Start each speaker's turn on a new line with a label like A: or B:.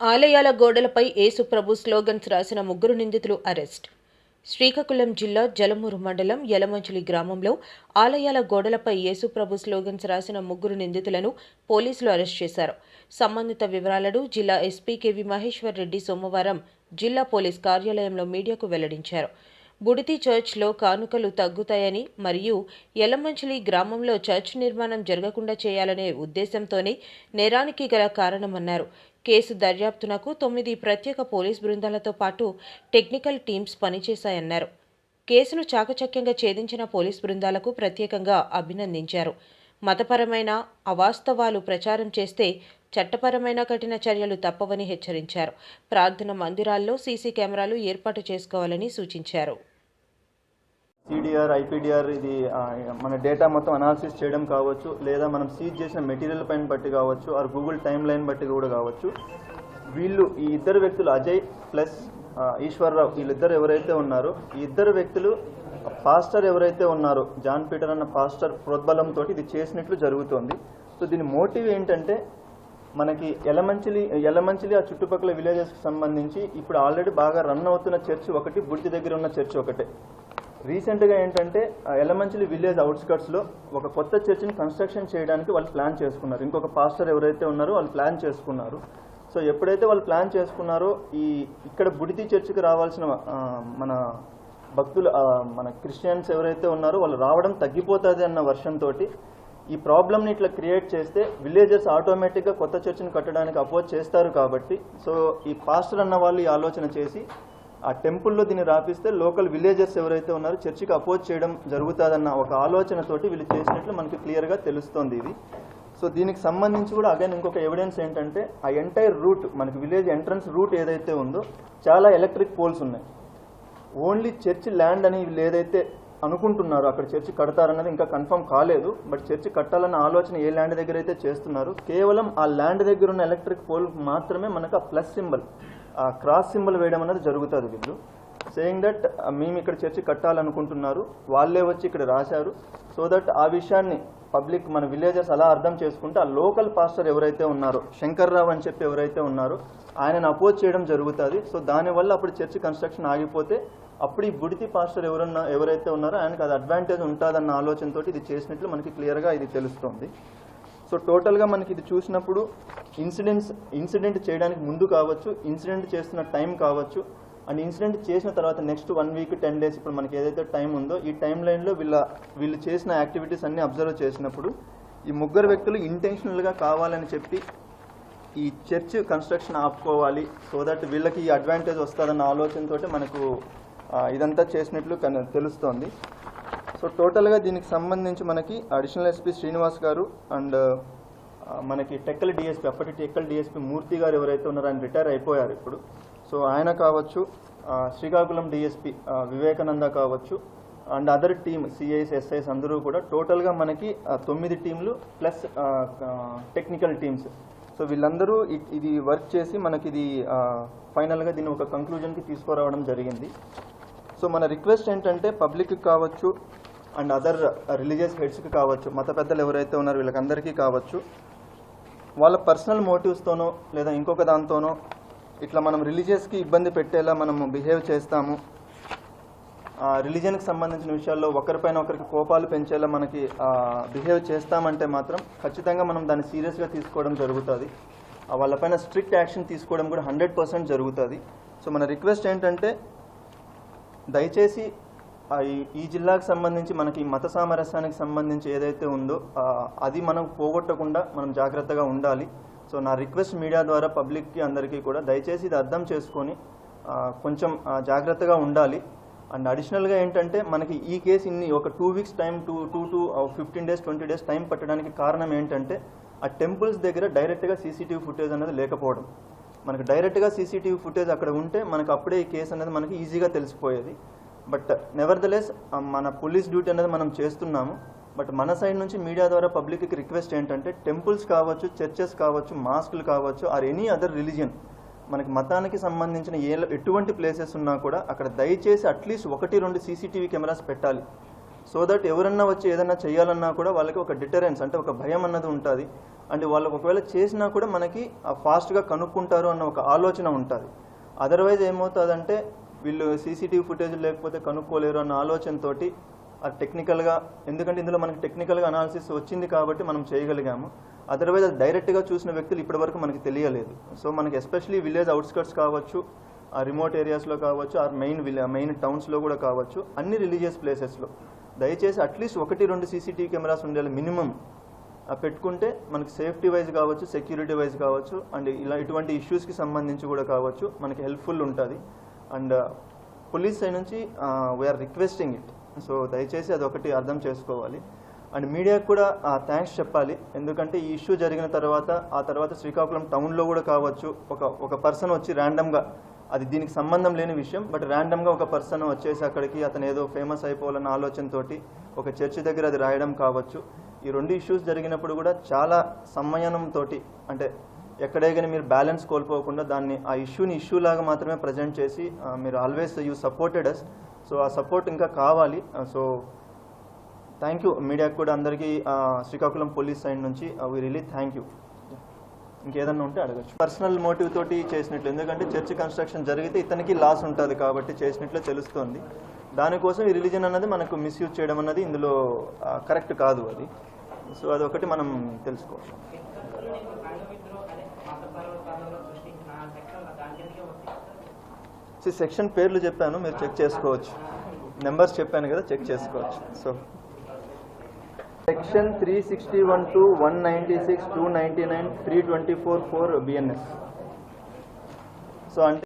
A: ఆలయాల గోడలపై యేసు ప్రభు స్లోగన్స్ రాసిన ముగ్గురు నిందితులు అరెస్ట్. శ్రీకాకుళం జిల్లా జలమూరు మండలం యలమంచిలి గ్రామంలో ఆలయాల గోడలపై యేసు ప్రభు స్లోగన్స్ రాసిన ముగ్గురు నిందితులను పోలీసులు అరెస్ట్ చేశారు. సంబంధిత వివరాలను జిల్లా ఎస్పీ కెవి మహేశ్వర్ రెడ్డి సోమవారం జిల్లా పోలీస్ కార్యాలయంలో మీడియాకు వెల్లడించారు. బుడితి చర్చ్లో కానుకలు తగ్గుతాయని మరియు యలమంచిలి గ్రామంలో చర్చ్ నిర్మాణం జరగకుండా చేయాలనే ఉద్దేశంతోనే నేరానికి గల కారణమన్నారు. కేసు దర్యాప్తునకు 9 ప్రత్యేక పోలీస్ బృందాలతో పాటు టెక్నికల్ టీమ్స్ పనిచేశాయన్నారు. కేసును చాకచక్యంగా ఛేదించిన పోలీస్ బృందాలకు ప్రత్యేకంగా అభినందించారు. మతపరమైన అవాస్తవాలు ప్రచారం చేస్తే చట్టపరమైన కఠిన చర్యలు తప్పవని హెచ్చరించారు. ప్రార్థన మందిరాల్లో సీసీ కెమెరాలు ఏర్పాటు చేసుకోవాలని సూచించారు.
B: సిడిఆర్, ఐపీడిఆర్ ఇది మన డేటా మొత్తం అనాలిసిస్ చేయడం కావచ్చు, లేదా మనం సీజ్ చేసిన మెటీరియల్ పైన బట్టి కావచ్చు, ఆర్ గూగుల్ టైమ్ లైన్ బట్టి కూడా కావచ్చు. ఈ ఇద్దరు వ్యక్తులు అజయ్ ప్లస్ ఈశ్వర్రావు, వీళ్ళిద్దరు ఎవరైతే ఉన్నారో ఈ ఇద్దరు వ్యక్తులు పాస్టర్ ఎవరైతే ఉన్నారో జాన్ పీటర్ అన్న పాస్టర్ ప్రోద్బలంతో ఇది చేసినట్లు జరుగుతోంది. సో దీని మోటివ్ ఏంటంటే మనకి యలమంచిలి ఆ చుట్టుపక్కల విలేజెస్కి సంబంధించి ఇప్పుడు ఆల్రెడీ బాగా రన్ అవుతున్న చర్చ్ ఒకటి, బుడితి దగ్గర ఉన్న చర్చ్ ఒకటే. రీసెంట్గా ఏంటంటే యలమంచిలి విలేజ్ అవుట్స్కట్స్లో ఒక కొత్త చర్చిని కన్స్ట్రక్షన్ చేయడానికి వాళ్ళు ప్లాన్ చేసుకున్నారు. ఇంకొక పాస్టర్ ఎవరైతే ఉన్నారో వాళ్ళు ప్లాన్ చేసుకున్నారు. సో ఎప్పుడైతే వాళ్ళు ప్లాన్ చేసుకున్నారో ఇక్కడ బుడితి చర్చికి రావాల్సిన మన భక్తులు, మన క్రిస్టియన్స్ ఎవరైతే ఉన్నారో వాళ్ళు రావడం తగ్గిపోతుంది అన్న వర్షంతో ఈ ప్రాబ్లమ్ని ఇట్లా క్రియేట్ చేస్తే విలేజర్స్ ఆటోమేటిక్గా కొత్త చర్చిని కట్టడానికి అపోజ్ చేస్తారు. కాబట్టి సో ఈ పాస్టర్ అన్న వాళ్ళు ఈ ఆలోచన చేసి ఆ టెంపుల్లో దీన్ని రాపిస్తే లోకల్ విలేజర్స్ ఎవరైతే ఉన్నారో చర్చికి అపోజ్ చేయడం జరుగుతుందన్న ఒక ఆలోచనతోటి వీళ్ళు చేసినట్లు మనకి క్లియర్గా తెలుస్తోంది ఇది. సో దీనికి సంబంధించి కూడా అగైన్ ఇంకొక ఎవిడెన్స్ ఏంటంటే ఆ ఎంటైర్ రూట్, మనకి విలేజ్ ఎంట్రన్స్ రూట్ ఏదైతే ఉందో చాలా ఎలక్ట్రిక్ పోల్స్ ఉన్నాయి. ఓన్లీ చర్చ్ ల్యాండ్ అని వీళ్ళు ఏదైతే అనుకుంటున్నారు అక్కడ చర్చి కడతారన్నది ఇంకా కన్ఫర్మ్ కాలేదు. బట్ చర్చి కట్టాలన్న ఆలోచన ఏ ల్యాండ్ దగ్గర అయితే చేస్తున్నారు, కేవలం ఆ ల్యాండ్ దగ్గర ఉన్న ఎలక్ట్రిక్ పోల్ మాత్రమే మనకు ఆ ప్లస్ సింబల్, ఆ క్రాస్ సింబల్ వేయడం అనేది జరుగుతుంది. వీళ్ళు సేయింగ్ దట్ మేము ఇక్కడ చర్చి కట్టాలనుకుంటున్నారు, వాళ్ళే వచ్చి ఇక్కడ రాశారు. సో దట్ ఆ విషయాన్ని పబ్లిక్, మన విలేజర్స్ అలా అర్థం చేసుకుంటే ఆ లోకల్ పాస్టర్ ఎవరైతే ఉన్నారో శంకర్రావు అని చెప్పి ఎవరైతే ఉన్నారో ఆయనను అపోజ్ చేయడం జరుగుతుంది. సో దానివల్ల అప్పుడు చర్చి కన్స్ట్రక్షన్ ఆగిపోతే అప్పుడు ఈ బుడితి పాస్టర్ ఎవరైతే ఉన్నారో ఆయనకు అది అడ్వాంటేజ్ ఉంటుందన్న ఆలోచనతో ఇది చేసినట్లు మనకి క్లియర్గా ఇది తెలుస్తుంది. సో టోటల్గా మనకి ఇది చూసినప్పుడు ఇన్సిడెంట్ చేయడానికి ముందు కావచ్చు, ఇన్సిడెంట్ చేస్తున్న టైం కావచ్చు, అండ్ ఇన్సిడెంట్ చేసిన తర్వాత నెక్స్ట్ 1 వీక్ 10 డేస్ ఇప్పుడు మనకి ఏదైతే టైం ఉందో ఈ టైం లైన్లో వీళ్ళు చేసిన యాక్టివిటీస్ అన్ని అబ్జర్వ్ చేసినప్పుడు ఈ ముగ్గురు వ్యక్తులు ఇంటెన్షనల్గా కావాలని చెప్పి ఈ చర్చ్ కన్స్ట్రక్షన్ ఆపుకోవాలి, సో దట్ వీళ్ళకి ఈ అడ్వాంటేజ్ వస్తుందన్న ఆలోచనతో మనకు ఇదంతా చేసినట్లు తెలుస్తోంది. సో టోటల్గా దీనికి సంబంధించి మనకి అడిషనల్ ఎస్పీ శ్రీనివాస్ గారు అండ్ మనకి టెక్కల్ డిఎస్పీ, అప్పటి టెక్కల్ డిఎస్పీ మూర్తి గారు ఎవరైతే ఉన్నారో ఆయన రిటైర్ అయిపోయారు ఇప్పుడు. సో ఆయన కావచ్చు, శ్రీకాకుళం డిఎస్పీ వివేకానంద కావచ్చు, and other team CIs SIs అందరూ కూడా టోటల్గా మనకి 9 టీంలు ప్లస్ టెక్నికల్ టీమ్స్. సో వీళ్ళందరూ ఇది వర్క్ చేసి మనకి ఇది ఫైనల్గా దీన్ని ఒక కంక్లూజన్కి తీసుకురావడం జరిగింది. సో మన రిక్వెస్ట్ ఏంటంటే పబ్లిక్కి కావచ్చు అండ్ అదర్ రిలీజియస్ హెడ్స్కి కావచ్చు, మత పెద్దలు ఎవరైతే ఉన్నారో వీళ్ళకందరికీ కావచ్చు, వాళ్ళ పర్సనల్ మోటివ్స్తోనో లేదా ఇంకొక దాంతోనో ఇట్లా మనం రిలీజియస్కి ఇబ్బంది పెట్టేలా మనము బిహేవ్ చేస్తాము, రిలీజియన్కి సంబంధించిన విషయాల్లో ఒకరిపైన ఒకరికి కోపాలు పెంచేలా మనకి బిహేవ్ చేస్తామంటే మాత్రం ఖచ్చితంగా మనం దాన్ని సీరియస్గా తీసుకోవడం జరుగుతుంది. వాళ్ళపైన స్ట్రిక్ట్ యాక్షన్ తీసుకోవడం కూడా 100% జరుగుతుంది. సో మన రిక్వెస్ట్ ఏంటంటే దయచేసి ఈ జిల్లాకు సంబంధించి మనకి మత సామరస్యానికి సంబంధించి ఏదైతే ఉందో అది మనం పోగొట్టకుండా మనం జాగ్రత్తగా ఉండాలి. సో నా రిక్వెస్ట్ మీడియా ద్వారా పబ్లిక్కి అందరికీ కూడా దయచేసి ఇది అర్థం చేసుకొని కొంచెం జాగ్రత్తగా ఉండాలి. అండ్ అడిషనల్గా ఏంటంటే మనకి ఈ కేసు ఒక 2 weeks time 2 to 15 days 20 days time పట్టడానికి కారణం ఏంటంటే ఆ టెంపుల్స్ దగ్గర డైరెక్ట్గా సీసీటీవీ ఫుటేజ్ అనేది లేకపోవడం. మనకు డైరెక్ట్గా సీసీటీవీ ఫుటేజ్ అక్కడ ఉంటే మనకు అప్పుడే ఈ కేసు అనేది మనకి ఈజీగా తెలిసిపోయేది. బట్ నెవర్దలెస్ మన పోలీస్ డ్యూటీ అనేది మనం చేస్తున్నాము. బట్ మన సైడ్ నుంచి మీడియా ద్వారా పబ్లిక్కి రిక్వెస్ట్ ఏంటంటే టెంపుల్స్ కావచ్చు, చర్చెస్ కావచ్చు, మాస్కులు కావచ్చు, ఆర్ ఎనీ అదర్ రిలీజియన్, మనకి మతానికి సంబంధించిన ఎటువంటి ప్లేసెస్ ఉన్నా కూడా అక్కడ దయచేసి అట్లీస్ట్ 1-2 సీసీటీవీ కెమెరాస్ పెట్టాలి. సో దట్ ఎవరన్నా వచ్చి ఏదన్నా చేయాలన్నా కూడా వాళ్ళకి ఒక డిటరెన్స్ అంటే ఒక భయం అన్నది ఉంటుంది. అంటే వాళ్ళకి ఒకవేళ చేసినా కూడా మనకి ఫాస్ట్గా కనుక్కుంటారు అన్న ఒక ఆలోచన ఉంటుంది. అదర్వైజ్ ఏమవుతుందంటే వీళ్ళు సీసీటీవీ ఫుటేజ్ లేకపోతే కనుక్కోలేరు అన్న ఆలోచనతోటి అది టెక్నికల్గా, ఎందుకంటే ఇందులో మనకి టెక్నికల్గా అనాలిసిస్ వచ్చింది కాబట్టి మనం చేయగలిగాము. అదర్వైజ్ అది డైరెక్ట్గా చూసిన వ్యక్తులు ఇప్పటివరకు మనకి తెలియలేదు. సో మనకి ఎస్పెషలీ విలేజ్ అవుట్స్కట్స్ కావచ్చు, ఆ రిమోట్ ఏరియాస్లో కావచ్చు, ఆ మెయిన్ టౌన్స్లో కూడా కావచ్చు, అన్ని రిలీజియస్ ప్లేసెస్లో దయచేసి అట్లీస్ట్ 1-2 సీసీటీవీ కెమెరాస్ ఉండాలి మినిమం. పెట్టుకుంటే మనకి సేఫ్టీ వైజ్ కావచ్చు, సెక్యూరిటీ వైజ్ కావచ్చు, అండ్ ఇటువంటి ఇష్యూస్కి సంబంధించి కూడా కావచ్చు మనకి హెల్ప్ఫుల్ ఉంటుంది. అండ్ పోలీస్ సైడ్ నుంచి వీఆర్ రిక్వెస్టింగ్ ఇట్. సో దయచేసి అది ఒకటి అర్థం చేసుకోవాలి. అండ్ మీడియాకు కూడా థ్యాంక్స్ చెప్పాలి. ఎందుకంటే ఈ ఇష్యూ జరిగిన తర్వాత శ్రీకాకుళం టౌన్లో కూడా కావచ్చు ఒక పర్సన్ వచ్చి ర్యాండమ్గా, అది దీనికి సంబంధం లేని విషయం, బట్ ర్యాండమ్గా ఒక పర్సన్ వచ్చేసి అక్కడికి అతను ఏదో ఫేమస్ అయిపోవాలన్న ఆలోచనతోటి ఒక చర్చి దగ్గర అది రాయడం కావచ్చు. ఈ 2 ఇష్యూస్ జరిగినప్పుడు కూడా చాలా సంయమనంతో, అంటే ఎక్కడే కానీ మీరు బ్యాలెన్స్ కోల్పోకుండా దాన్ని ఆ ఇష్యూని ఇష్యూ లాగా మాత్రమే ప్రజెంట్ చేసి మీరు always you supported us. So ఆ సపోర్ట్ ఇంకా కావాలి. సో థ్యాంక్ యూ మీడియాకు కూడా అందరికీ శ్రీకాకుళం పోలీస్ సైడ్ నుంచి వి రియలీ థ్యాంక్ యూ. ఇంకేదన్నా ఉంటే అడగచ్చు. పర్సనల్ మోటివ్ తోటి చేసినట్లు, ఎందుకంటే చర్చ్ కన్స్ట్రక్షన్ జరిగితే ఇతనికి లాస్ ఉంటుంది కాబట్టి చేసినట్లే తెలుస్తుంది. దానికోసం ఈ రిలీజన్ అన్నది మనకు మిస్యూజ్ చేయడం అన్నది ఇందులో కరెక్ట్ కాదు అది. సో అదొకటి మనం తెలుసుకోవచ్చు. సెక్షన్ పేర్లు చెప్పాను, మీరు చెక్ చేసుకోవచ్చు. నెంబర్స్ చెప్పాను కదా, చెక్ చేసుకోవచ్చు. So section 361 196 299 324 4 BNS. సో అంటే